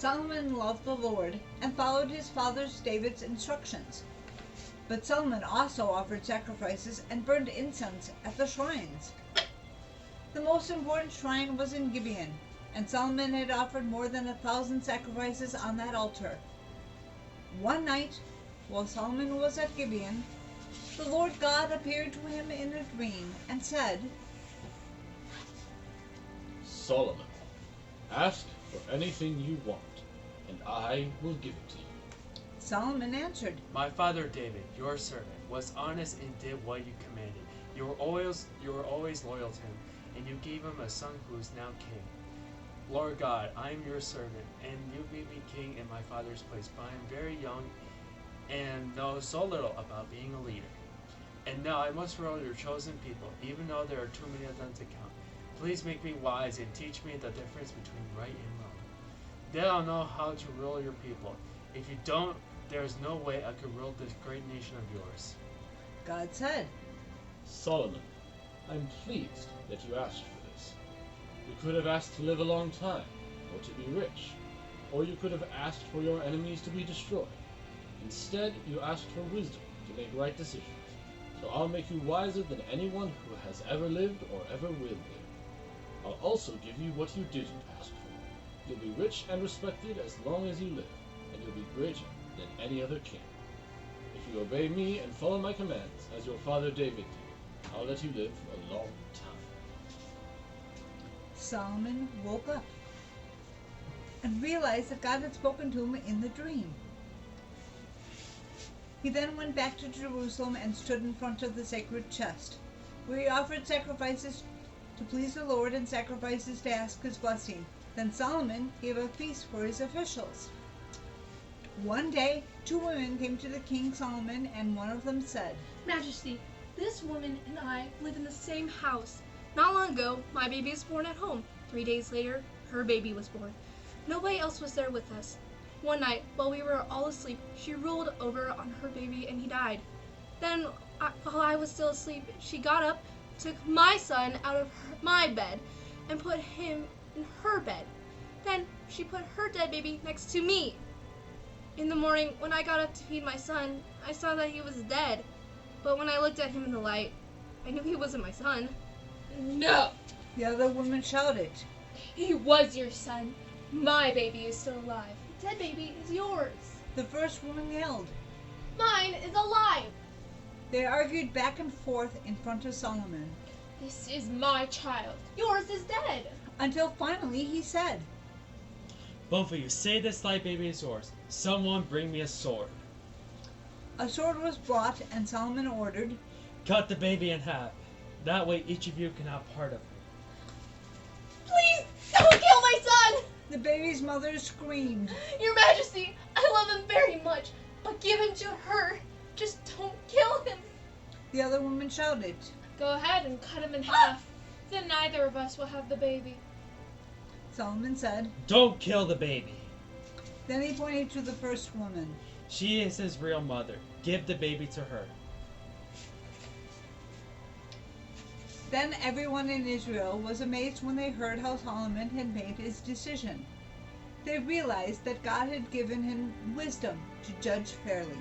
Solomon loved the Lord and followed his father David's instructions. But Solomon also offered sacrifices and burned incense at the shrines. The most important shrine was in Gibeon, and Solomon had offered more than 1,000 sacrifices on that altar. One night, while Solomon was at Gibeon, the Lord God appeared to him in a dream and said, Solomon, ask for anything you want, and I will give it to you. Solomon answered, My father David, your servant, was honest and did what you commanded. You were always loyal to him, and you gave him a son who is now king. Lord God, I am your servant, and you made me king in my father's place, but I am very young and know so little about being a leader. And now I must rule your chosen people, even though there are too many of them to count. Please make me wise and teach me the difference between right and wrong. Then I'll know how to rule your people. If you don't, there is no way I could rule this great nation of yours. God said, Solomon, I'm pleased that you asked for this. You could have asked to live a long time, or to be rich, or you could have asked for your enemies to be destroyed. Instead, you asked for wisdom to make right decisions. So I'll make you wiser than anyone who has ever lived or ever will live. I'll also give you what you didn't ask for. You'll be rich and respected as long as you live, and you'll be greater than any other king. If you obey me and follow my commands, as your father David did, I'll let you live a long time. Solomon woke up and realized that God had spoken to him in the dream. He then went back to Jerusalem and stood in front of the sacred chest, where he offered sacrifices to please the Lord and sacrifices to ask his blessing. Then Solomon gave a feast for his officials. One day, 2 women came to the king Solomon, and one of them said, Majesty, this woman and I live in the same house. Not long ago, my baby was born at home. 3 days later, her baby was born. Nobody else was there with us. One night, while we were all asleep, she rolled over on her baby and he died. Then, while I was still asleep, she got up, took my son out of my bed, and put him in her bed. Then, she put her dead baby next to me. In the morning, when I got up to feed my son, I saw that he was dead. But when I looked at him in the light, I knew he wasn't my son. No! The other woman shouted. He was your son. My baby is still alive. The dead baby is yours. The first woman yelled. Mine is alive. They argued back and forth in front of Solomon, This is my child. Yours is dead. until finally he said, Both of you say this live baby is yours. Someone bring me a sword. A sword was brought, and Solomon ordered, Cut the baby in half. That way each of you can have part of it. Please, don't kill my son! The baby's mother screamed. Your Majesty, I love him very much, but give him to her. Just don't kill him. The other woman shouted. Go ahead and cut him in half. Then neither of us will have the baby. Solomon said. Don't kill the baby. Then he pointed to the first woman. She is his real mother. Give the baby to her. Then everyone in Israel was amazed when they heard how Solomon had made his decision. They realized that God had given him wisdom to judge fairly.